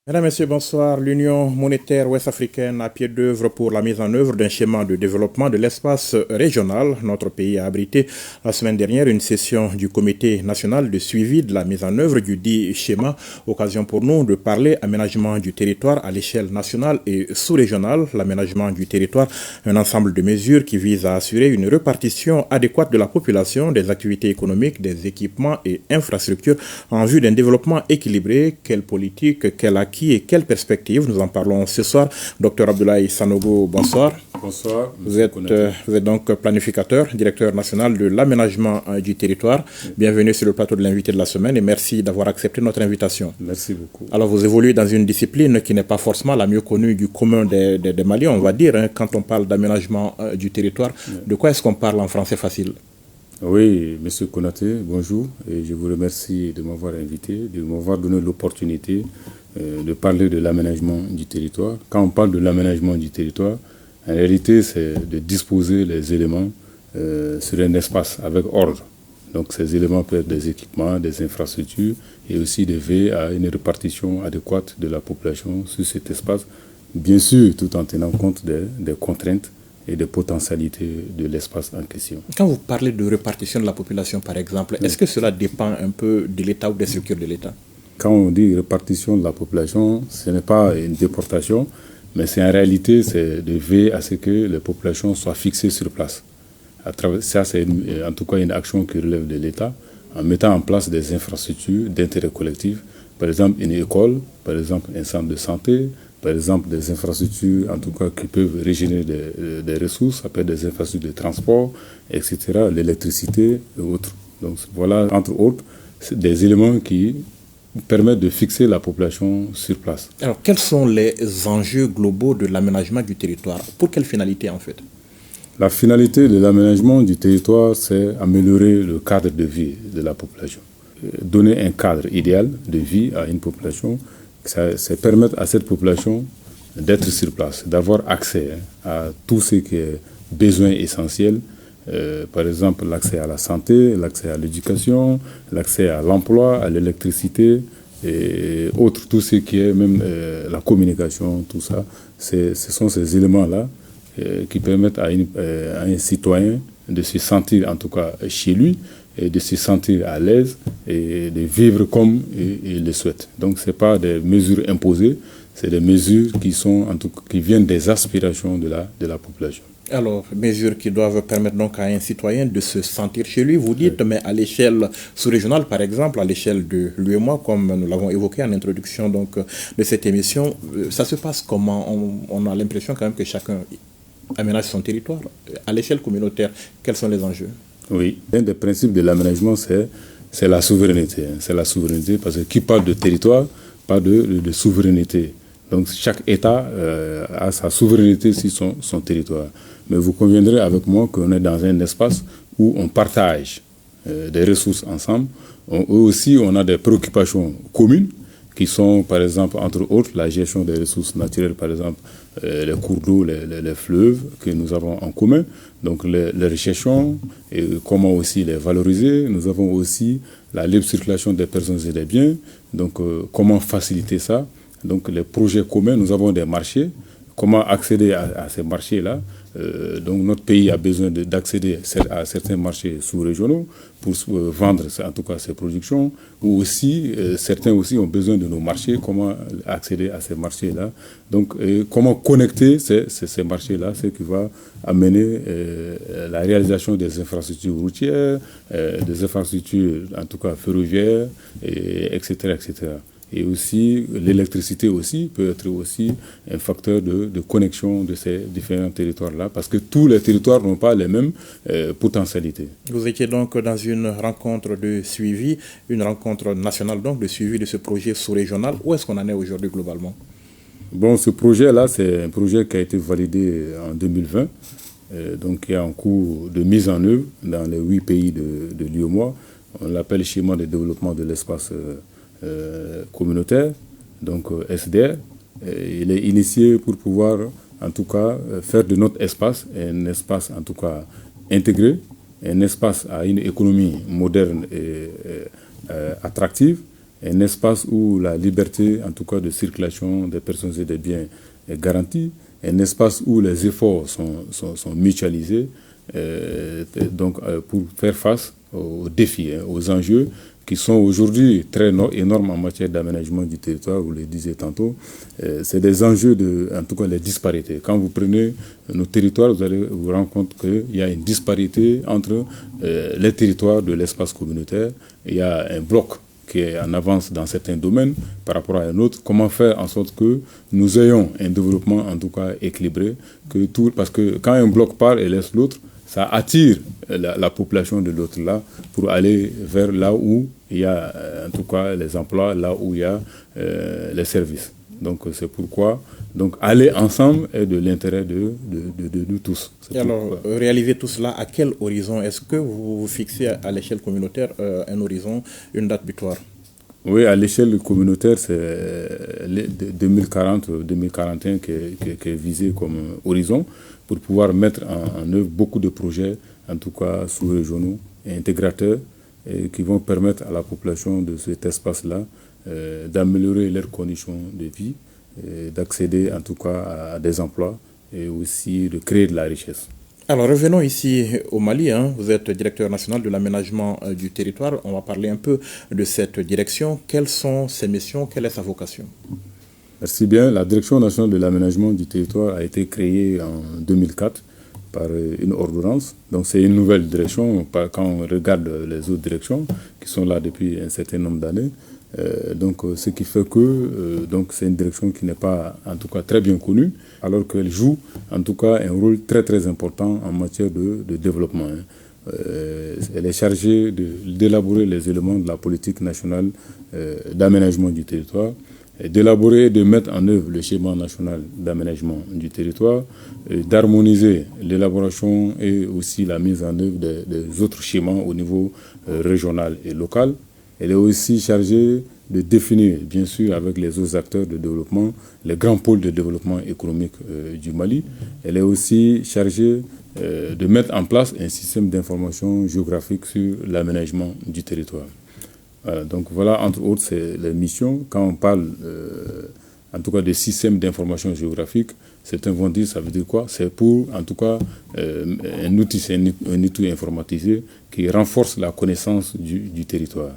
Mesdames, Messieurs, bonsoir. L'Union monétaire ouest-africaine a pied d'œuvre pour la mise en œuvre d'un schéma de développement de l'espace régional. Notre pays a abrité la semaine dernière une session du Comité national de suivi de la mise en œuvre du dit schéma. Occasion pour nous de parler aménagement du territoire à l'échelle nationale et sous-régionale. L'aménagement du territoire, un ensemble de mesures qui vise à assurer une répartition adéquate de la population, des activités économiques, des équipements et infrastructures en vue d'un développement équilibré. Quelle politique, quelle et quelles perspectives? Nous en parlons ce soir. Docteur Abdoulaye Sanogo, bonsoir. Bonsoir. Vous êtes donc planificateur, directeur national de l'aménagement du territoire. Bienvenue sur le plateau de l'invité de la semaine et merci d'avoir accepté notre invitation. Merci beaucoup. Alors, vous évoluez dans une discipline qui n'est pas forcément la mieux connue du commun des Maliens, on va dire, hein, quand on parle d'aménagement du territoire. De quoi est-ce qu'on parle en français facile? Oui, Monsieur Konaté, bonjour. Et je vous remercie de m'avoir invité, de m'avoir donné l'opportunité de parler de l'aménagement du territoire. Quand on parle de l'aménagement du territoire, en réalité, c'est de disposer les éléments sur un espace avec ordre. Donc ces éléments peuvent être des équipements, des infrastructures et aussi de veiller à une répartition adéquate de la population sur cet espace, bien sûr tout en tenant compte des contraintes et des potentialités de l'espace en question. Quand vous parlez de répartition de la population, par exemple, est-ce que cela dépend un peu de l'État ou des structures de l'État? Quand on dit répartition de la population, ce n'est pas une déportation, mais c'est en réalité c'est de veiller à ce que les populations soient fixées sur place. Ça, c'est en tout cas une action qui relève de l'État, en mettant en place des infrastructures d'intérêt collectif, par exemple une école, par exemple un centre de santé, par exemple des infrastructures en tout cas qui peuvent régénérer des ressources, ça peut être des infrastructures de transport, etc., l'électricité et autres. Donc voilà, entre autres, des éléments qui permettent de fixer la population sur place. Alors, quels sont les enjeux globaux de l'aménagement du territoire? Pour quelle finalité en fait? La finalité de l'aménagement du territoire, c'est améliorer le cadre de vie de la population. Donner un cadre idéal de vie à une population, c'est permettre à cette population d'être sur place, d'avoir accès à tout ce qui est besoin essentiel. Par exemple, l'accès à la santé, l'accès à l'éducation, l'accès à l'emploi, à l'électricité et autres, tout ce qui est même la communication, tout ça. Ce sont ces éléments-là qui permettent à un citoyen de se sentir en tout cas chez lui et de se sentir à l'aise et de vivre comme il le souhaite. Donc ce n'est pas des mesures imposées, c'est des mesures qui viennent des aspirations de la population. Alors, mesures qui doivent permettre donc à un citoyen de se sentir chez lui, vous dites, mais à l'échelle sous-régionale, par exemple, à l'échelle de l'UEMOA, comme nous l'avons évoqué en introduction donc, de cette émission, ça se passe comment? On a l'impression quand même que chacun aménage son territoire. À l'échelle communautaire, quels sont les enjeux? Oui, un des principes de l'aménagement, c'est la souveraineté. C'est la souveraineté parce que qui parle de territoire, parle de souveraineté. Donc chaque État a sa souveraineté sur son territoire. Mais vous conviendrez avec moi qu'on est dans un espace où on partage des ressources ensemble. Eux aussi, on a des préoccupations communes qui sont, par exemple, entre autres, la gestion des ressources naturelles, par exemple, les cours d'eau, les fleuves que nous avons en commun. Donc les recherchons et comment aussi les valoriser. Nous avons aussi la libre circulation des personnes et des biens. Donc comment faciliter ça? Donc les projets communs, nous avons des marchés. Comment accéder à ces marchés-là? Donc notre pays a besoin d'accéder à certains marchés sous-régionaux pour vendre en tout cas ses productions. Ou aussi, certains aussi ont besoin de nos marchés. Comment accéder à ces marchés-là? Donc comment connecter ces marchés-là, ce qui va amener la réalisation des infrastructures routières, des infrastructures en tout cas ferroviaires, etc., etc. Et aussi, l'électricité aussi peut être aussi un facteur de connexion de ces différents territoires-là, parce que tous les territoires n'ont pas les mêmes potentialités. Vous étiez donc dans une rencontre de suivi, une rencontre nationale donc de suivi de ce projet sous-régional. Où est-ce qu'on en est aujourd'hui globalement? Bon, ce projet-là, c'est un projet qui a été validé en 2020, donc qui est en cours de mise en œuvre dans les 8 pays de l'UEMOA. On l'appelle schéma de développement de l'espace communautaire, donc SDR. Il est initié pour pouvoir en tout cas faire de notre espace un espace en tout cas intégré, un espace à une économie moderne et attractive, un espace où la liberté, en tout cas de circulation des personnes et des biens, est garantie, un espace où les efforts sont mutualisés, pour faire face aux défis, aux enjeux qui sont aujourd'hui très énormes en matière d'aménagement du territoire, vous le disiez tantôt. C'est des enjeux en tout cas les disparités. Quand vous prenez nos territoires, vous allez vous rendre compte qu'il y a une disparité entre les territoires de l'espace communautaire. Il y a un bloc qui est en avance dans certains domaines par rapport à un autre. Comment faire en sorte que nous ayons un développement en tout cas équilibré, parce que quand un bloc part et laisse l'autre, ça attire la population de l'autre là pour aller vers là où il y a en tout cas les emplois, là où il y a les services. Donc c'est pourquoi aller ensemble est de l'intérêt de tous. Et alors, réaliser tout cela, à quel horizon? Est-ce que vous vous fixez à l'échelle communautaire un horizon, une date butoir? Oui, à l'échelle communautaire, c'est 2040-2041 qui est visé comme horizon pour pouvoir mettre en œuvre beaucoup de projets, en tout cas sous-régionaux et intégrateurs, et qui vont permettre à la population de cet espace-là d'améliorer leurs conditions de vie, d'accéder en tout cas à des emplois et aussi de créer de la richesse. Alors revenons ici au Mali, Vous êtes directeur national de l'aménagement du territoire. On va parler un peu de cette direction. Quelles sont ses missions? Quelle est sa vocation? Merci bien. La direction nationale de l'aménagement du territoire a été créée en 2004 par une ordonnance. Donc c'est une nouvelle direction quand on regarde les autres directions qui sont là depuis un certain nombre d'années. Ce qui fait que c'est une direction qui n'est pas en tout cas très bien connue, alors qu'elle joue en tout cas un rôle très très important en matière de développement. Elle est chargée d'élaborer les éléments de la politique nationale d'aménagement du territoire, d'élaborer et de mettre en œuvre le schéma national d'aménagement du territoire, d'harmoniser l'élaboration et aussi la mise en œuvre des autres schémas au niveau régional et local. Elle est aussi chargée de définir, bien sûr, avec les autres acteurs de développement, les grands pôles de développement économique du Mali. Elle est aussi chargée de mettre en place un système d'information géographique sur l'aménagement du territoire. Donc voilà, entre autres, c'est les missions. Quand on parle, en tout cas, de système d'information géographique, certains vont dire, ça veut dire quoi? C'est pour, en tout cas, un outil informatisé qui renforce la connaissance du territoire.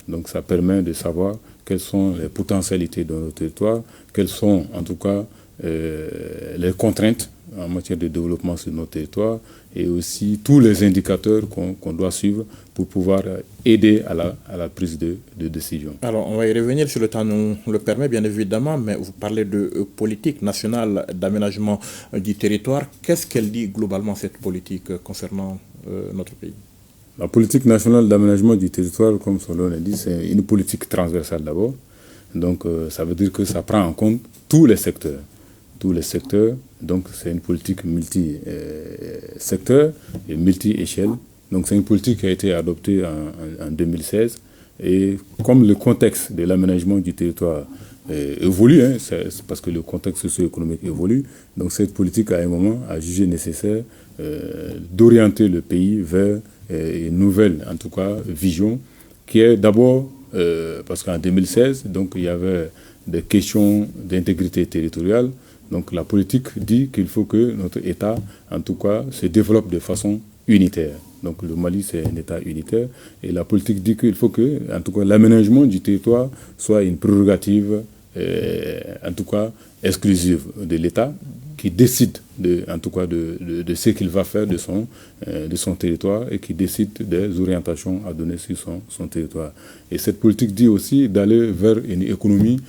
Donc ça permet de savoir quelles sont les potentialités de nos territoires, quelles sont en tout cas les contraintes en matière de développement sur nos territoires et aussi tous les indicateurs qu'on doit suivre pour pouvoir aider à la prise de décision. Alors on va y revenir sur le temps nous le permet bien évidemment, mais vous parlez de politique nationale d'aménagement du territoire. Qu'est-ce qu'elle dit globalement cette politique concernant notre pays? La politique nationale d'aménagement du territoire, comme son nom l'indique, c'est une politique transversale d'abord. Donc ça veut dire que ça prend en compte tous les secteurs. Tous les secteurs, donc c'est une politique multi-secteur et multi-échelle. Donc c'est une politique qui a été adoptée en 2016. Et comme le contexte de l'aménagement du territoire évolue, c'est parce que le contexte socio-économique évolue, donc cette politique à un moment a jugé nécessaire d'orienter le pays vers une nouvelle, en tout cas, vision, qui est d'abord, parce qu'en 2016, donc, il y avait des questions d'intégrité territoriale. Donc la politique dit qu'il faut que notre État, en tout cas, se développe de façon unitaire. Donc le Mali, c'est un État unitaire. Et la politique dit qu'il faut que, en tout cas, l'aménagement du territoire soit une prérogative, en tout cas, exclusive de l'État, qui décide en tout cas de ce qu'il va faire de son territoire et qui décide des orientations à donner sur son territoire. Et cette politique dit aussi d'aller vers une économie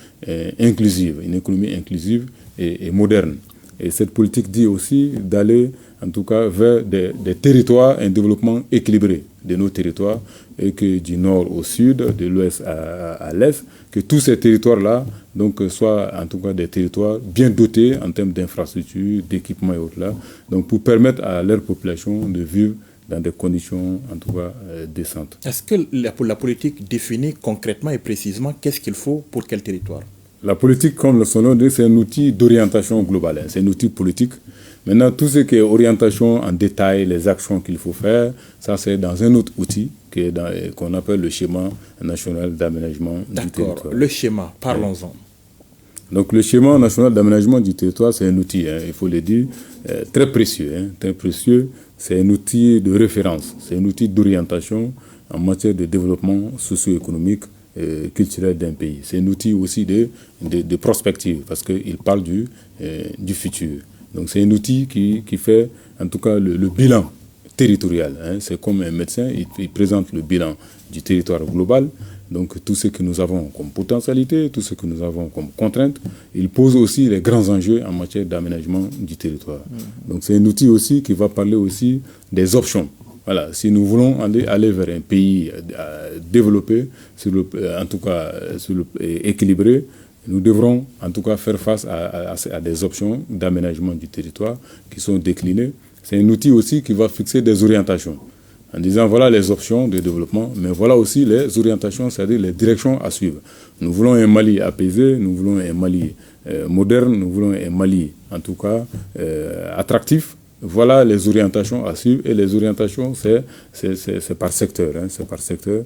inclusive et moderne. Et cette politique dit aussi d'aller en tout cas vers des territoires, un développement équilibré de nos territoires, et que du nord au sud, de l'ouest à l'est, que tous ces territoires-là donc, soient en tout cas des territoires bien dotés en termes d'infrastructures, d'équipements et autres là, donc pour permettre à leur population de vivre dans des conditions en tout cas décentes. Est-ce que la politique définit concrètement et précisément qu'est-ce qu'il faut pour quel territoire? La politique, comme son nom dit, c'est un outil d'orientation globale, c'est un outil politique. Maintenant, tout ce qui est orientation en détail, les actions qu'il faut faire, ça c'est dans un autre outil qu'on appelle le schéma national d'aménagement du territoire. D'accord, le schéma, parlons-en. Donc le schéma national d'aménagement du territoire, c'est un outil, il faut le dire, très précieux. Très précieux. C'est un outil de référence, c'est un outil d'orientation en matière de développement socio-économique et culturel d'un pays. C'est un outil aussi de prospective parce qu'il parle du futur. Donc c'est un outil qui fait en tout cas le bilan territorial. C'est comme un médecin, il présente le bilan du territoire global. Donc tout ce que nous avons comme potentialité, tout ce que nous avons comme contraintes, il pose aussi les grands enjeux en matière d'aménagement du territoire. Donc c'est un outil aussi qui va parler aussi des options. Voilà, si nous voulons aller vers un pays développé, en tout cas équilibré, nous devrons en tout cas faire face à des options d'aménagement du territoire qui sont déclinées. C'est un outil aussi qui va fixer des orientations en disant voilà les options de développement, mais voilà aussi les orientations, c'est-à-dire les directions à suivre. Nous voulons un Mali apaisé, nous voulons un Mali moderne, nous voulons un Mali en tout cas attractif. Voilà les orientations à suivre et les orientations c'est par secteur, c'est par secteur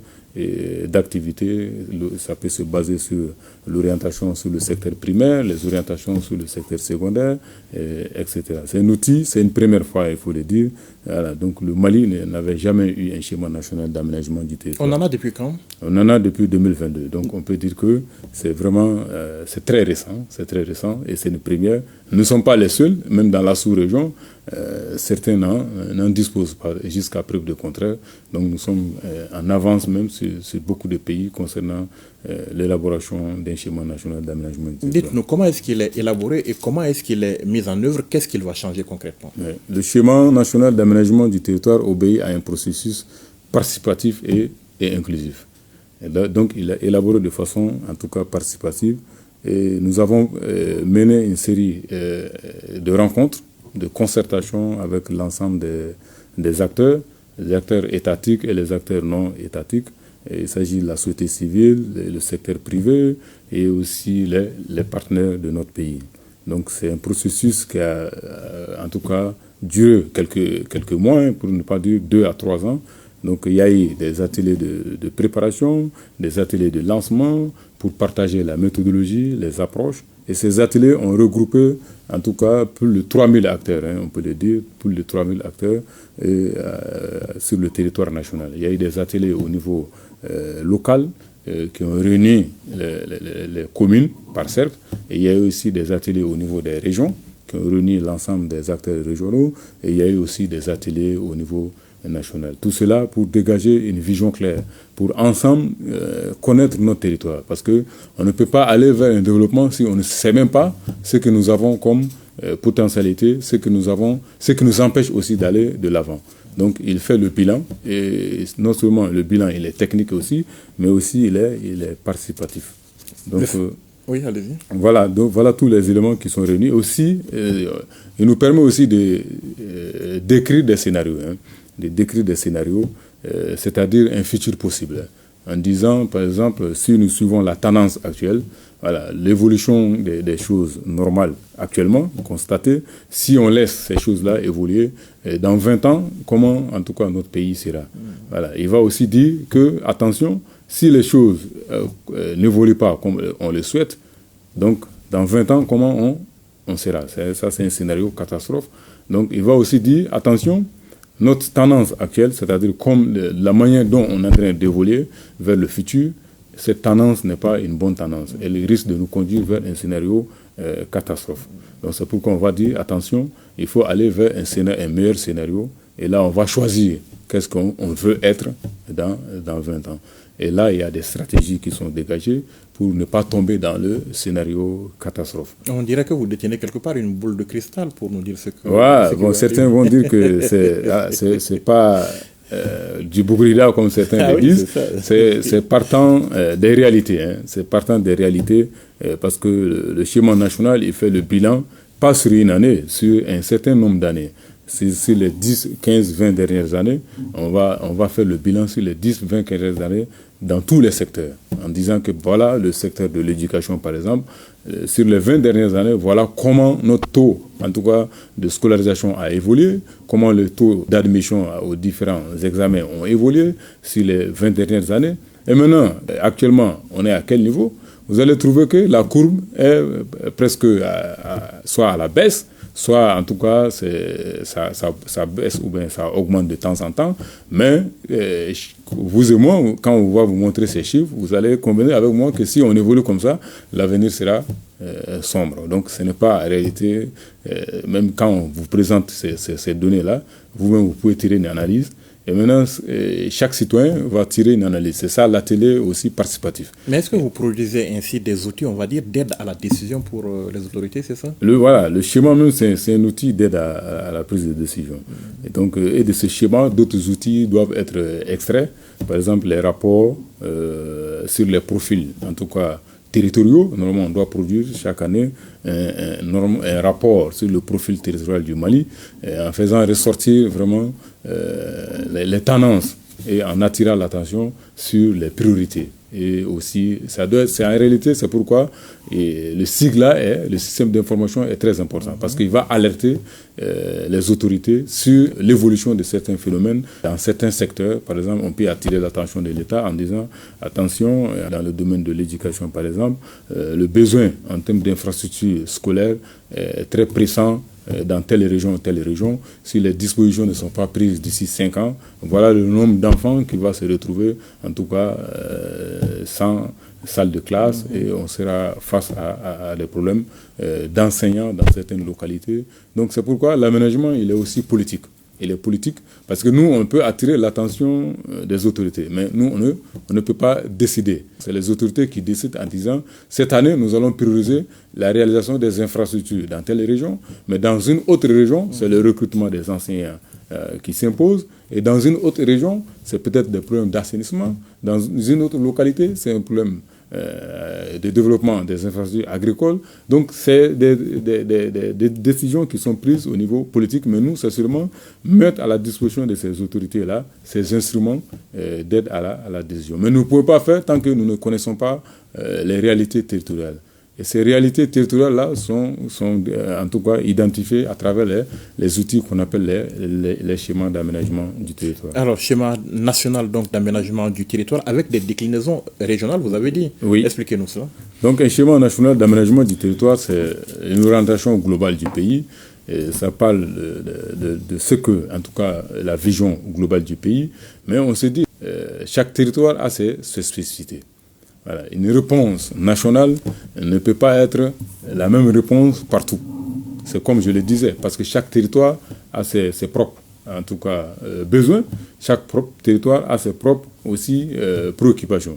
d'activité. Ça peut se baser sur l'orientation sur le secteur primaire, les orientations sur le secteur secondaire, etc. C'est un outil, c'est une première fois, il faut le dire. Voilà, donc le Mali n'avait jamais eu un schéma national d'aménagement du territoire. On en a depuis quand? On en a depuis 2022. Donc on peut dire que c'est vraiment, c'est très récent et c'est une première. Nous ne sommes pas les seuls, même dans la sous-région, certains n'en disposent pas jusqu'à preuve de contraire. Donc nous sommes en avance même sur beaucoup de pays concernant l'élaboration d'un schéma national d'aménagement du territoire. Dites-nous, comment est-ce qu'il est élaboré et comment est-ce qu'il est mis en œuvre? Qu'est-ce qu'il va changer concrètement? Le schéma national d'aménagement du territoire obéit à un processus participatif et inclusif. Et là, donc il est élaboré de façon en tout cas participative. Et nous avons mené une série de rencontres, de concertation avec l'ensemble des acteurs, les acteurs étatiques et les acteurs non étatiques. Et il s'agit de la société civile, le secteur privé et aussi les partenaires de notre pays. Donc c'est un processus qui a en tout cas duré quelques mois, pour ne pas dire 2 à 3 ans. Donc il y a eu des ateliers de préparation, des ateliers de lancement pour partager la méthodologie, les approches. Et ces ateliers ont regroupé en tout cas plus de 3000 acteurs, on peut le dire, plus de 3000 acteurs sur le territoire national. Il y a eu des ateliers au niveau local qui ont réuni les communes par cercle. Et il y a eu aussi des ateliers au niveau des régions qui ont réuni l'ensemble des acteurs régionaux. Et il y a eu aussi des ateliers au niveau national. Tout cela pour dégager une vision claire, pour ensemble connaître notre territoire. Parce qu'on ne peut pas aller vers un développement si on ne sait même pas ce que nous avons comme potentialité, ce que nous empêche aussi d'aller de l'avant. Donc il fait le bilan, et non seulement le bilan il est technique aussi, mais aussi il est participatif. Donc, oui, allez-y. Voilà, donc voilà tous les éléments qui sont réunis. Aussi, il nous permet aussi d'écrire des scénarios. C'est-à-dire un futur possible. En disant, par exemple, si nous suivons la tendance actuelle, voilà, l'évolution des choses normales actuellement constatées, si on laisse ces choses-là évoluer, dans 20 ans, comment en tout cas notre pays sera. Voilà. Il va aussi dire que, attention, si les choses n'évoluent pas comme on le souhaite, donc dans 20 ans, comment on sera. Ça, c'est un scénario catastrophe. Donc il va aussi dire, attention, notre tendance actuelle, c'est-à-dire comme la manière dont on est en train d'évoluer vers le futur, cette tendance n'est pas une bonne tendance. Elle risque de nous conduire vers un scénario catastrophe. Donc c'est pourquoi on va dire, attention, il faut aller vers un meilleur scénario. Et là, on va choisir qu'est-ce qu'on veut être dans 20 ans. Et là, il y a des stratégies qui sont dégagées pour ne pas tomber dans le scénario catastrophe. On dirait que vous détenez quelque part une boule de cristal pour nous dire ce que... Ouais, bon, certains vont dire que c'est pas du bougrida comme certains le disent. C'est partant des réalités. C'est partant des réalités parce que le schéma national, il fait le bilan, pas sur une année, sur un certain nombre d'années. Sur les 10, 15, 20 dernières années, on va faire le bilan sur les 10, 20, 15 dernières années dans tous les secteurs, en disant que voilà le secteur de l'éducation par exemple, sur les 20 dernières années, voilà comment notre taux, en tout cas de scolarisation a évolué, comment le taux d'admission aux différents examens ont évolué sur les 20 dernières années. Et maintenant, actuellement, on est à quel niveau? Vous allez trouver que la courbe est presque soit à la baisse, soit en tout cas ça baisse ou bien ça augmente de temps en temps. Mais vous et moi, quand on va vous montrer ces chiffres, vous allez convenir avec moi que si on évolue comme ça, l'avenir sera sombre. Donc ce n'est pas en réalité, même quand on vous présente ces données-là, vous-même vous pouvez tirer une analyse. Et maintenant, chaque citoyen va tirer une analyse. C'est ça l'atelier aussi participatif. Mais est-ce que vous produisez ainsi des outils, on va dire, d'aide à la décision pour les autorités, c'est ça? Le schéma même, c'est un outil d'aide à la prise de décision. Et donc, et de ce schéma, d'autres outils doivent être extraits. Par exemple, les rapports sur les profils, en tout cas territoriaux. Normalement, on doit produire chaque année un rapport sur le profil territorial du Mali, en faisant ressortir vraiment les tendances et en attirant l'attention sur les priorités. Et aussi, c'est en réalité, c'est pourquoi le SIG-là, le système d'information est très important, parce qu'il va alerter les autorités sur l'évolution de certains phénomènes dans certains secteurs. Par exemple, on peut attirer l'attention de l'État en disant, attention, dans le domaine de l'éducation, par exemple, le besoin en termes d'infrastructures scolaires est très pressant dans telle région. Si les dispositions ne sont pas prises d'ici 5 ans, voilà le nombre d'enfants qui va se retrouver, en tout cas, sans salle de classe, et on sera face à des problèmes d'enseignants dans certaines localités. Donc c'est pourquoi l'aménagement, il est aussi politique. Il est politique parce que nous, on peut attirer l'attention des autorités, mais nous, on ne peut pas décider. C'est les autorités qui décident en disant, cette année, nous allons prioriser la réalisation des infrastructures dans telle région, mais dans une autre région, c'est le recrutement des enseignants qui s'impose, et dans une autre région, c'est peut-être des problèmes d'assainissement, dans une autre localité, c'est un problème de développement des infrastructures agricoles. Donc, c'est des décisions qui sont prises au niveau politique, mais nous, c'est seulement mettre à la disposition de ces autorités-là ces instruments d'aide à la décision. Mais nous ne pouvons pas faire tant que nous ne connaissons pas les réalités territoriales. Et ces réalités territoriales-là sont en tout cas identifiées à travers les outils qu'on appelle les schémas d'aménagement du territoire. Alors, schéma national donc d'aménagement du territoire avec des déclinaisons régionales, vous avez dit. Oui. Expliquez-nous cela. Donc, un schéma national d'aménagement du territoire, c'est une orientation globale du pays. Et ça parle de ce que, en tout cas, la vision globale du pays. Mais on se dit, chaque territoire a ses spécificités. Voilà. Une réponse nationale ne peut pas être la même réponse partout. C'est comme je le disais, parce que chaque territoire a ses propres, en tout cas, besoins. Chaque territoire a ses propres aussi préoccupations.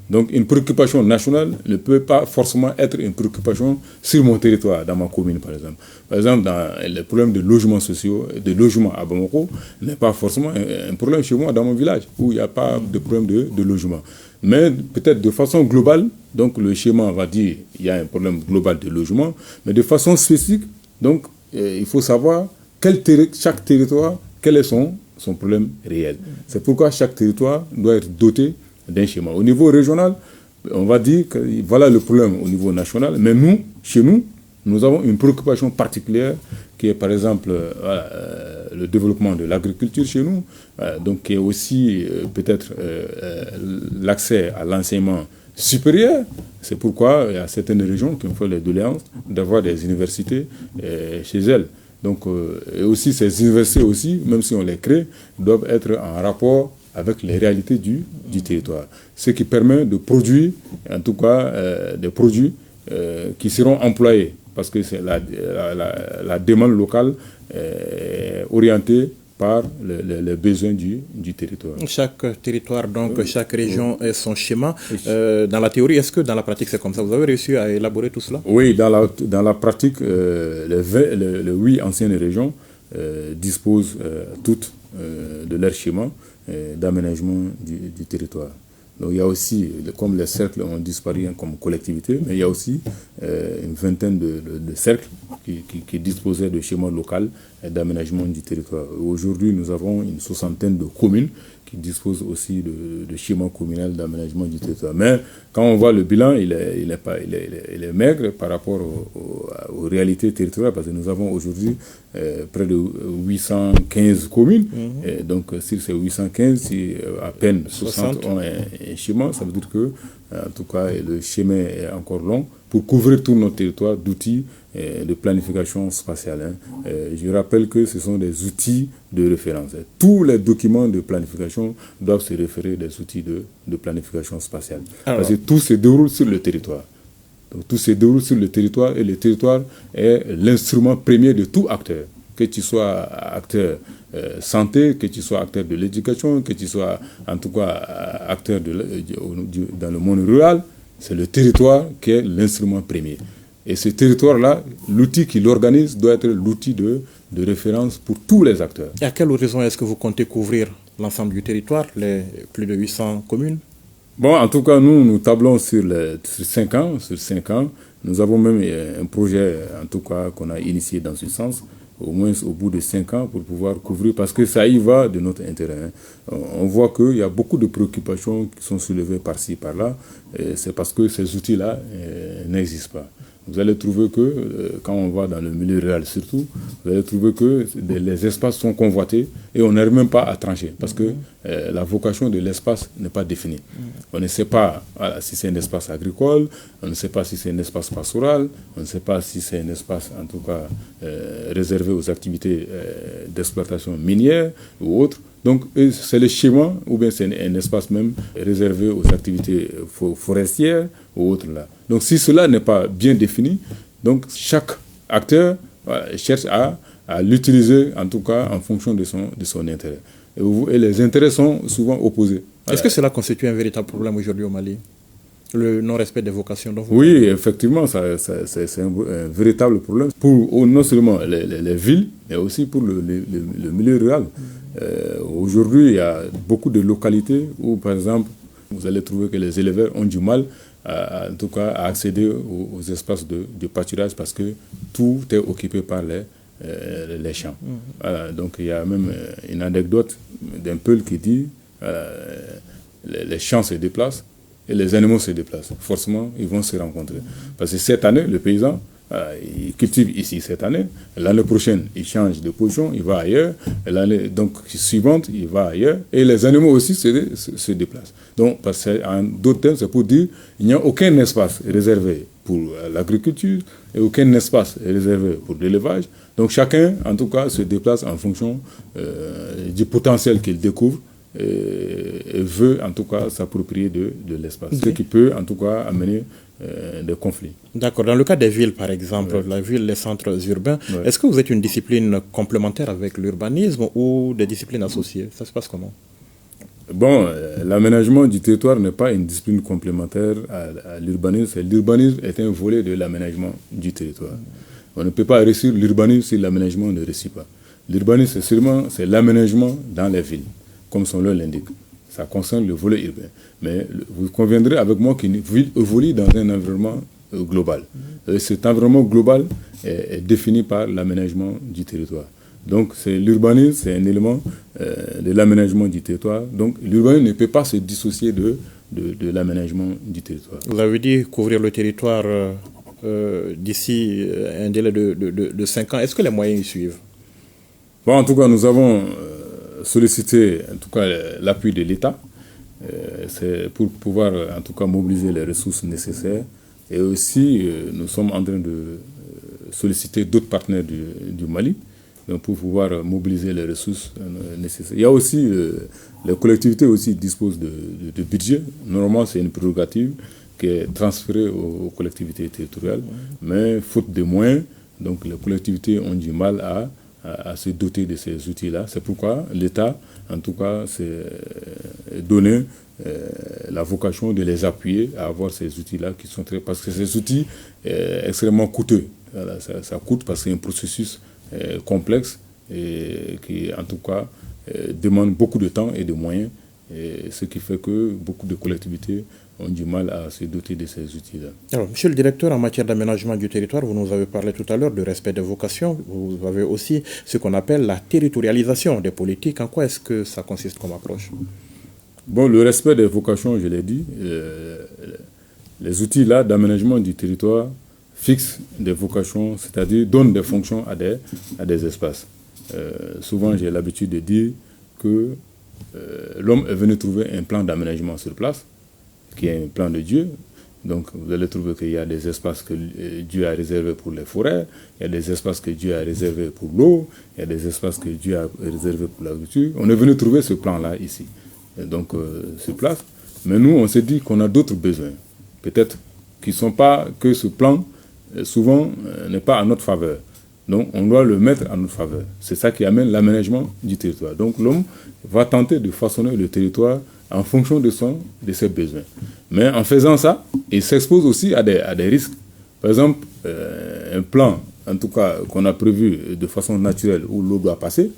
Donc une préoccupation nationale ne peut pas forcément être une préoccupation sur mon territoire, dans ma commune par exemple. Par exemple, dans les problèmes de logements sociaux, de logements à Bamako, n'est pas forcément un problème chez moi dans mon village, où il n'y a pas de problème de logement. Mais peut-être de façon globale, donc le schéma va dire qu'il y a un problème global de logement, mais de façon spécifique, donc il faut savoir chaque territoire, quel est son problème réel. C'est pourquoi chaque territoire doit être doté d'un schéma. Au niveau régional, on va dire que voilà le problème au niveau national, mais nous, chez nous, nous avons une préoccupation particulière qui est par exemple le développement de l'agriculture chez nous, donc qui est aussi peut-être l'accès à l'enseignement supérieur. C'est pourquoi il y a certaines régions qui ont fait les doléances d'avoir des universités chez elles. Donc, et aussi ces universités aussi, même si on les crée, doivent être en rapport avec les réalités du territoire. Ce qui permet de produire, en tout cas, des produits qui seront employés, parce que c'est la demande locale orientée par les besoins du territoire. Chaque territoire, donc chaque région a son schéma. Dans la théorie, est-ce que dans la pratique c'est comme ça? Vous avez réussi à élaborer tout cela? Oui, dans la pratique, les 8 anciennes régions disposent toutes de leur schéma d'aménagement du territoire. Donc il y a aussi, comme les cercles ont disparu comme collectivité, mais il y a aussi une vingtaine de cercles qui disposaient de schémas locaux d'aménagement du territoire. Aujourd'hui, nous avons une soixantaine de communes qui disposent aussi de schémas communaux d'aménagement du territoire. Mais quand on voit le bilan, il est maigre par rapport aux réalités territoriales, parce que nous avons aujourd'hui près de 815 communes. Et donc, sur ces 815, si à peine 60 ont un schéma, ça veut dire que, en tout cas, le chemin est encore long pour couvrir tout notre territoire d'outils de planification spatiale. Je rappelle que ce sont des outils de référence. Tous les documents de planification doivent se référer des outils de planification spatiale. Alors, parce que tout se déroule sur le territoire. Donc, tout se déroule sur le territoire et le territoire est l'instrument premier de tout acteur. Que tu sois acteur santé, que tu sois acteur de l'éducation, que tu sois en tout cas acteur dans le monde rural, c'est le territoire qui est l'instrument premier. Et ce territoire-là, l'outil qui l'organise doit être l'outil de référence pour tous les acteurs. Et à quelle horizon est-ce que vous comptez couvrir l'ensemble du territoire, les plus de 800 communes? Bon, en tout cas, nous tablons sur 5 ans. Sur 5 ans, nous avons même un projet, en tout cas, qu'on a initié dans ce sens, au moins au bout de 5 ans, pour pouvoir couvrir, parce que ça y va de notre intérêt. On voit qu'il y a beaucoup de préoccupations qui sont soulevées par-ci, par-là, et c'est parce que ces outils-là n'existent pas. Vous allez trouver que, quand on va dans le milieu rural surtout, vous allez trouver que les espaces sont convoités et on n'arrive même pas à trancher parce que la vocation de l'espace n'est pas définie. On ne sait pas si c'est un espace agricole, on ne sait pas si c'est un espace pastoral, on ne sait pas si c'est un espace en tout cas réservé aux activités d'exploitation minière ou autres. Donc, c'est le schéma, ou bien c'est un espace même réservé aux activités forestières ou autres là. Donc, si cela n'est pas bien défini, donc chaque acteur cherche à l'utiliser, en tout cas, en fonction de son intérêt. Et les intérêts sont souvent opposés. Est-ce que cela constitue un véritable problème aujourd'hui au Mali ? Le non-respect des vocations dont vous parlez. Effectivement, c'est un véritable problème pour non seulement les villes, mais aussi pour le milieu rural. Aujourd'hui, il y a beaucoup de localités où, par exemple, vous allez trouver que les éleveurs ont du mal, en tout cas, à accéder aux espaces de pâturage parce que tout est occupé par les champs. Voilà, donc, il y a même une anecdote d'un Peul qui dit les champs se déplacent et les animaux se déplacent. Forcément, ils vont se rencontrer. Parce que cette année, le paysan, il cultive ici cette année. L'année prochaine, il change de position, il va ailleurs. L'année donc suivante, il va ailleurs. Et les animaux aussi se déplacent. Donc, parce que, en d'autres termes, c'est pour dire qu'il n'y a aucun espace réservé pour l'agriculture et aucun espace réservé pour l'élevage. Donc, chacun, en tout cas, se déplace en fonction du potentiel qu'il découvre et veut, en tout cas, s'approprier de l'espace. Ce qui peut, en tout cas, amener des conflits. D'accord. Dans le cas des villes, par exemple, la ville, les centres urbains, est-ce que vous êtes une discipline complémentaire avec l'urbanisme ou des disciplines associées? Ça se passe comment? Bon, l'aménagement du territoire n'est pas une discipline complémentaire à l'urbanisme. L'urbanisme est un volet de l'aménagement du territoire. On ne peut pas réussir l'urbanisme si l'aménagement ne réussit pas. L'urbanisme, c'est l'aménagement dans les villes, comme son nom l'indique. Ça concerne le volet urbain. Mais vous conviendrez avec moi qu'une ville évolue dans un environnement global. Cet environnement global est défini par l'aménagement du territoire. Donc, l'urbanisme, c'est un élément de l'aménagement du territoire. Donc, l'urbanisme ne peut pas se dissocier de l'aménagement du territoire. Vous avez dit couvrir le territoire d'ici un délai de 5 ans. Est-ce que les moyens y suivent? Bon, en tout cas, nous avons sollicité en tout cas l'appui de l'État. C'est pour pouvoir en tout cas mobiliser les ressources nécessaires. Et aussi, nous sommes en train de solliciter d'autres partenaires du Mali. Donc pour pouvoir mobiliser les ressources nécessaires. Il y a aussi, les collectivités aussi disposent de budget. Normalement, c'est une prérogative qui est transférée aux collectivités territoriales. Mais faute de moyens, donc les collectivités ont du mal à se doter de ces outils-là. C'est pourquoi l'État, en tout cas, s'est donné la vocation de les appuyer à avoir ces outils-là qui sont parce que ces outils sont extrêmement coûteux. Voilà, ça coûte parce que c'est un processus complexe et qui, en tout cas, demande beaucoup de temps et de moyens. Et ce qui fait que beaucoup de collectivités ont du mal à se doter de ces outils-là. Alors, monsieur le directeur, en matière d'aménagement du territoire, vous nous avez parlé tout à l'heure du respect des vocations. Vous avez aussi ce qu'on appelle la territorialisation des politiques. En quoi est-ce que ça consiste comme approche? Bon, le respect des vocations, je l'ai dit, les outils là d'aménagement du territoire fixent des vocations, c'est-à-dire donnent des fonctions à des espaces. Souvent, j'ai l'habitude de dire que l'homme est venu trouver un plan d'aménagement sur place, qui est un plan de Dieu. Donc vous allez trouver qu'il y a des espaces que Dieu a réservés pour les forêts, il y a des espaces que Dieu a réservés pour l'eau, il y a des espaces que Dieu a réservés pour l'agriculture. On est venu trouver ce plan-là ici, donc sur place. Mais nous, on s'est dit qu'on a d'autres besoins, peut-être qui ne sont pas que ce plan, souvent n'est pas à notre faveur. Donc on doit le mettre à notre faveur. C'est ça qui amène l'aménagement du territoire. Donc l'homme va tenter de façonner le territoire en fonction de ses besoins. Mais en faisant ça, il s'expose aussi à des risques. Par exemple, un plan, en tout cas, qu'on a prévu de façon naturelle où l'eau doit passer,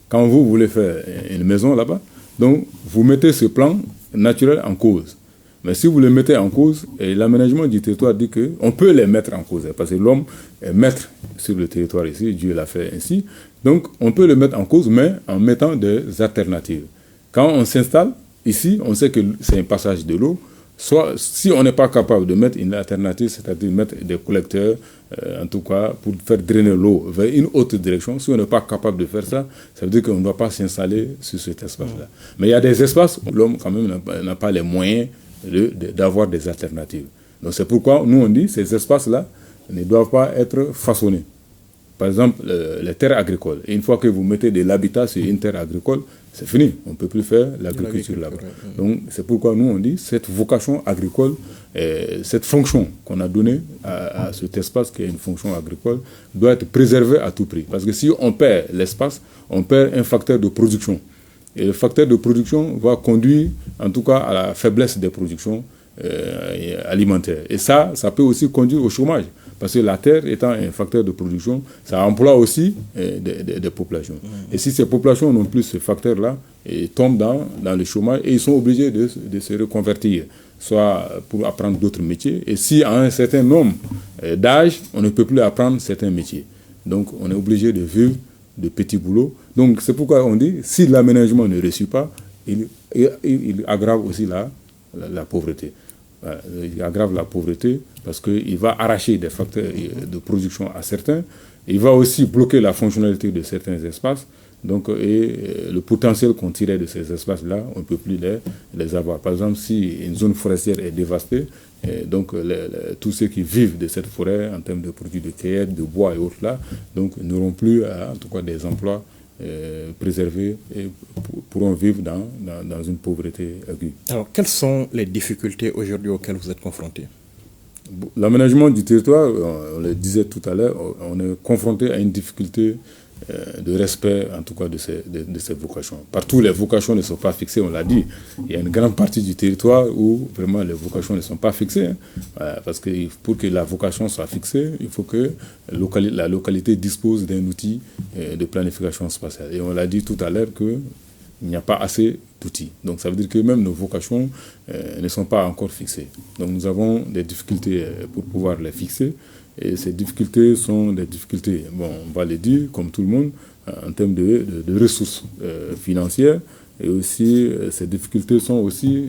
quand vous voulez faire une maison là-bas, donc vous mettez ce plan naturel en cause. Mais si vous le mettez en cause, et l'aménagement du territoire dit qu'on peut les mettre en cause, parce que l'homme est maître sur le territoire ici, Dieu l'a fait ainsi. Donc on peut le mettre en cause, mais en mettant des alternatives. Quand on s'installe, ici, on sait que c'est un passage de l'eau. Soit, si on n'est pas capable de mettre une alternative, c'est-à-dire mettre des collecteurs, en tout cas, pour faire drainer l'eau vers une autre direction, si on n'est pas capable de faire ça, ça veut dire qu'on ne doit pas s'installer sur cet espace-là. Mais il y a des espaces où l'homme, quand même, n'a pas les moyens d'avoir des alternatives. Donc c'est pourquoi, nous, on dit que ces espaces-là ne doivent pas être façonnés. Par exemple, les terres agricoles. Et une fois que vous mettez de l'habitat sur une terre agricole, c'est fini. On ne peut plus faire l'agriculture là-bas. Donc, c'est pourquoi nous, on dit cette vocation agricole, cette fonction qu'on a donnée à cet espace qui est une fonction agricole, doit être préservée à tout prix. Parce que si on perd l'espace, on perd un facteur de production. Et le facteur de production va conduire, en tout cas, à la faiblesse des productions alimentaires. Et ça peut aussi conduire au chômage. Parce que la terre étant un facteur de production, ça emploie aussi des populations. Et si ces populations n'ont plus ce facteur-là, ils tombent dans le chômage et ils sont obligés de se reconvertir, soit pour apprendre d'autres métiers. Et si à un certain nombre d'âge, on ne peut plus apprendre certains métiers. Donc on est obligé de vivre de petits boulots. Donc c'est pourquoi on dit, si l'aménagement ne réussit pas, il aggrave aussi la pauvreté. Il aggrave la pauvreté parce qu'il va arracher des facteurs de production à certains. Il va aussi bloquer la fonctionnalité de certains espaces. Donc, et le potentiel qu'on tirait de ces espaces-là, on ne peut plus les avoir. Par exemple, si une zone forestière est dévastée, donc tous ceux qui vivent de cette forêt en termes de produits de cueillette, de bois et autres là, donc n'auront plus en tout cas des emplois préservés et pourront vivre dans une pauvreté aiguë. Alors, quelles sont les difficultés aujourd'hui auxquelles vous êtes confrontés? L'aménagement du territoire, on le disait tout à l'heure, on est confronté à une difficulté de respect, en tout cas, de ces vocations. Partout, les vocations ne sont pas fixées, on l'a dit. Il y a une grande partie du territoire où, vraiment, les vocations ne sont pas fixées. Parce que pour que la vocation soit fixée, il faut que la localité dispose d'un outil de planification spatiale. Et on l'a dit tout à l'heure qu'il n'y a pas assez d'outils. Donc, ça veut dire que même nos vocations ne sont pas encore fixées. Donc, nous avons des difficultés pour pouvoir les fixer. Et ces difficultés sont des difficultés, bon, on va les dire, comme tout le monde, en termes de ressources financières. Et aussi, ces difficultés sont aussi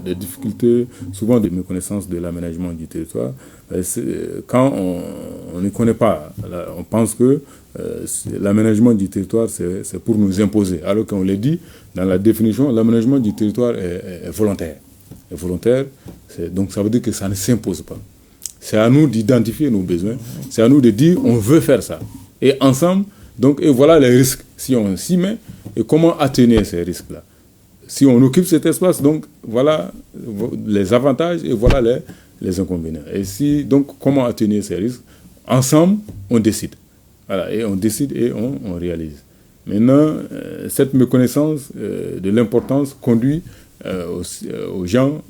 des difficultés souvent de méconnaissance de l'aménagement du territoire. Quand on ne connaît pas, on pense que l'aménagement du territoire, c'est pour nous imposer. Alors qu'on l'a dit, dans la définition, l'aménagement du territoire est volontaire. Et volontaire, donc ça veut dire que ça ne s'impose pas. C'est à nous d'identifier nos besoins. C'est à nous de dire on veut faire ça. Et ensemble, donc, et voilà les risques. Si on s'y met, et comment atténuer ces risques-là. Si on occupe cet espace, donc voilà les avantages et voilà les inconvénients. Et si, donc, comment atténuer ces risques? Ensemble, on décide. Voilà, et on décide et on réalise. Maintenant, cette méconnaissance de l'importance conduit aux gens,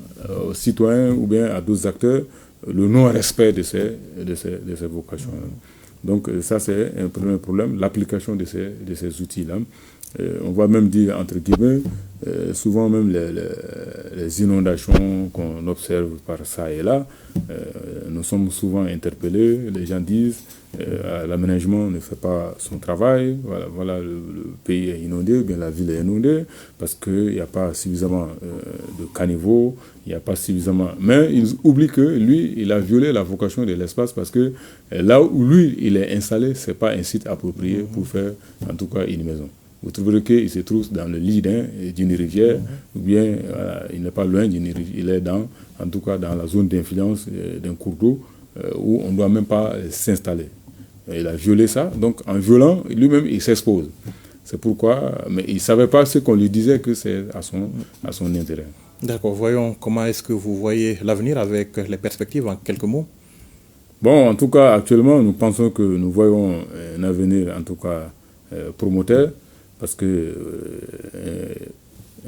aux citoyens ou bien à d'autres acteurs, le non-respect de ces vocations. Donc ça, c'est un premier problème, l'application de ces outils-là. On va même dire, entre guillemets, souvent même les inondations qu'on observe par ça et là, nous sommes souvent interpellés. Les gens disent l'aménagement ne fait pas son travail, voilà le pays est inondé, ou bien la ville est inondée, parce qu'il n'y a pas suffisamment de caniveaux, il n'y a pas suffisamment... Mais ils oublient que lui, il a violé la vocation de l'espace, parce que là où lui, il est installé, ce n'est pas un site approprié pour faire, en tout cas, une maison. Vous trouverez qu'il se trouve dans le lit d'une rivière, ou bien il n'est pas loin d'une rivière, il est en tout cas dans la zone d'influence d'un cours d'eau où on ne doit même pas s'installer. Il a violé ça, donc en violant, lui-même, il s'expose. C'est pourquoi, mais il ne savait pas ce qu'on lui disait que c'est à son intérêt. D'accord, voyons comment est-ce que vous voyez l'avenir avec les perspectives en quelques mots. Bon, en tout cas, actuellement, nous pensons que nous voyons un avenir, en tout cas, promoteur, parce que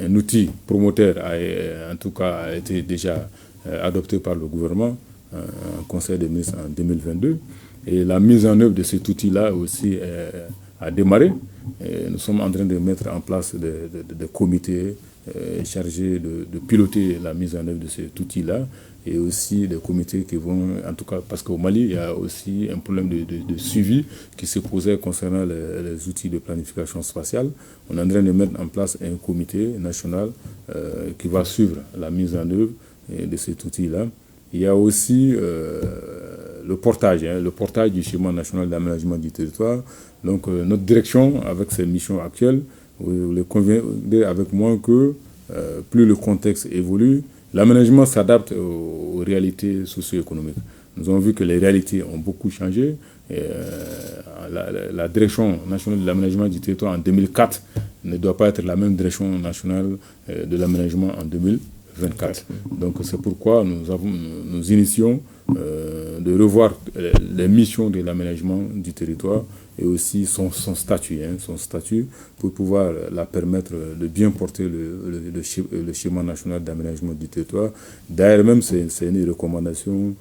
un outil promoteur en tout cas, a été déjà adopté par le gouvernement en Conseil des ministres en 2022. Et la mise en œuvre de cet outil-là aussi a démarré. Et nous sommes en train de mettre en place des comités chargés de piloter la mise en œuvre de cet outil-là, et aussi des comités qui vont, en tout cas, parce qu'au Mali, il y a aussi un problème de suivi qui se posait concernant les outils de planification spatiale. On est en train de mettre en place un comité national qui va suivre la mise en œuvre de cet outil-là. Il y a aussi le portage du schéma national d'aménagement du territoire. Donc notre direction, avec ses missions actuelles, vous le conviendrez avec moi que plus le contexte évolue, l'aménagement s'adapte aux réalités socio-économiques. Nous avons vu que les réalités ont beaucoup changé. La direction nationale de l'aménagement du territoire en 2004 ne doit pas être la même direction nationale de l'aménagement en 2024. Donc c'est pourquoi nous initions de revoir les missions de l'aménagement du territoire et aussi son statut pour pouvoir la permettre de bien porter le schéma national d'aménagement du territoire. D'ailleurs même c'est une recommandation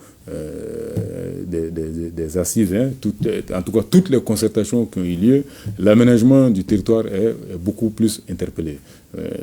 des assises, en tout cas toutes les concertations qui ont eu lieu, l'aménagement du territoire est beaucoup plus interpellé.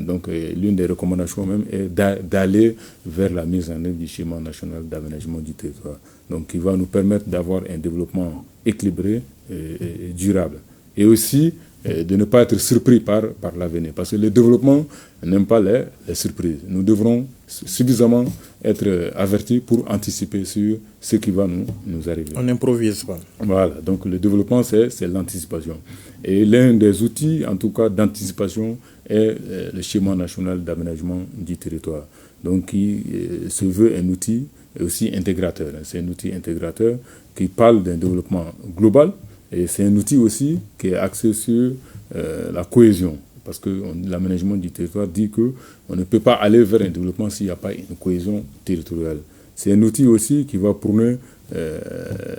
Donc l'une des recommandations même est d'aller vers la mise en œuvre du schéma national d'aménagement du territoire. Donc qui va nous permettre d'avoir un développement équilibré et durable. Et aussi de ne pas être surpris par l'avenir. Parce que le développement n'aime pas les surprises. Nous devrons suffisamment être avertis pour anticiper sur ce qui va nous arriver. On n'improvise pas. Voilà, donc le développement, c'est l'anticipation. Et l'un des outils, en tout cas, d'anticipation est le schéma national d'aménagement du territoire. Donc, qui se veut un outil aussi intégrateur. C'est un outil intégrateur qui parle d'un développement global. Et c'est un outil aussi qui est axé sur la cohésion. Parce que l'aménagement du territoire dit qu'on ne peut pas aller vers un développement s'il n'y a pas une cohésion territoriale. C'est un outil aussi qui va prôner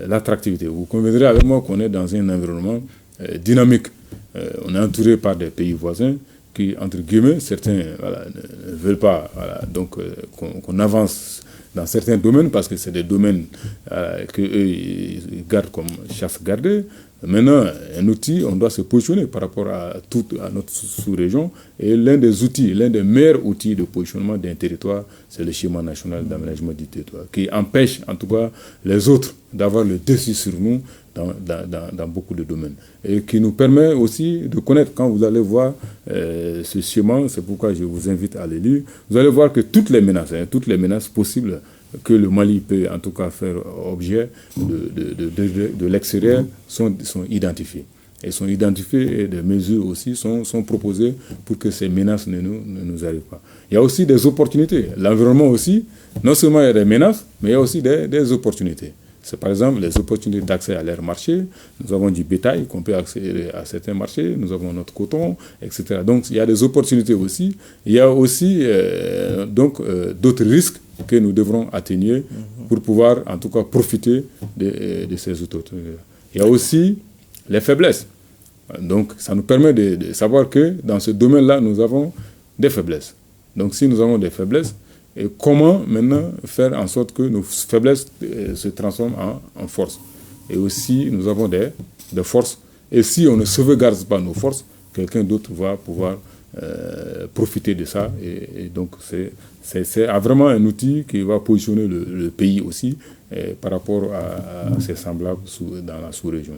l'attractivité. Vous conviendrez avec moi qu'on est dans un environnement dynamique. On est entouré par des pays voisins qui, entre guillemets, certains ne veulent pas donc qu'on avance dans certains domaines, parce que c'est des domaines qu'eux ils gardent comme chasse gardée. Maintenant, un outil, on doit se positionner par rapport à notre sous-région. Et l'un des meilleurs outils de positionnement d'un territoire, c'est le schéma national d'aménagement du territoire, qui empêche en tout cas les autres d'avoir le dessus sur nous dans beaucoup de domaines. Et qui nous permet aussi de connaître, quand vous allez voir ce schéma, c'est pourquoi je vous invite à le lire, vous allez voir que toutes les menaces possibles que le Mali peut en tout cas faire objet de l'extérieur sont identifiées. Elles sont identifiées et des mesures aussi sont proposées pour que ces menaces ne nous arrivent pas. Il y a aussi des opportunités. L'environnement aussi, non seulement il y a des menaces, mais il y a aussi des opportunités. C'est par exemple les opportunités d'accès à leur marché. Nous avons du bétail qu'on peut accéder à certains marchés. Nous avons notre coton, etc. Donc il y a des opportunités aussi. Il y a aussi d'autres risques que nous devrons atténuer pour pouvoir en tout cas profiter de ces opportunités. Il y a aussi les faiblesses. Donc ça nous permet de savoir que dans ce domaine-là, nous avons des faiblesses. Donc si nous avons des faiblesses, et comment maintenant faire en sorte que nos faiblesses se transforment en force. Et aussi, nous avons des forces. Et si on ne sauvegarde pas nos forces, quelqu'un d'autre va pouvoir profiter de ça. Et donc, c'est vraiment un outil qui va positionner le pays aussi par rapport à ses semblables dans la sous-région.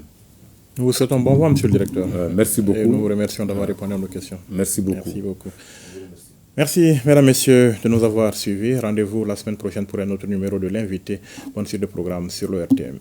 Nous vous souhaitons bon vent, monsieur le directeur. Merci beaucoup. Et nous vous remercions d'avoir répondu à nos questions. Merci beaucoup. Merci beaucoup. Merci, mesdames, messieurs, de nous avoir suivis. Rendez-vous la semaine prochaine pour un autre numéro de l'invité. Bonne suite de programme sur le RTM.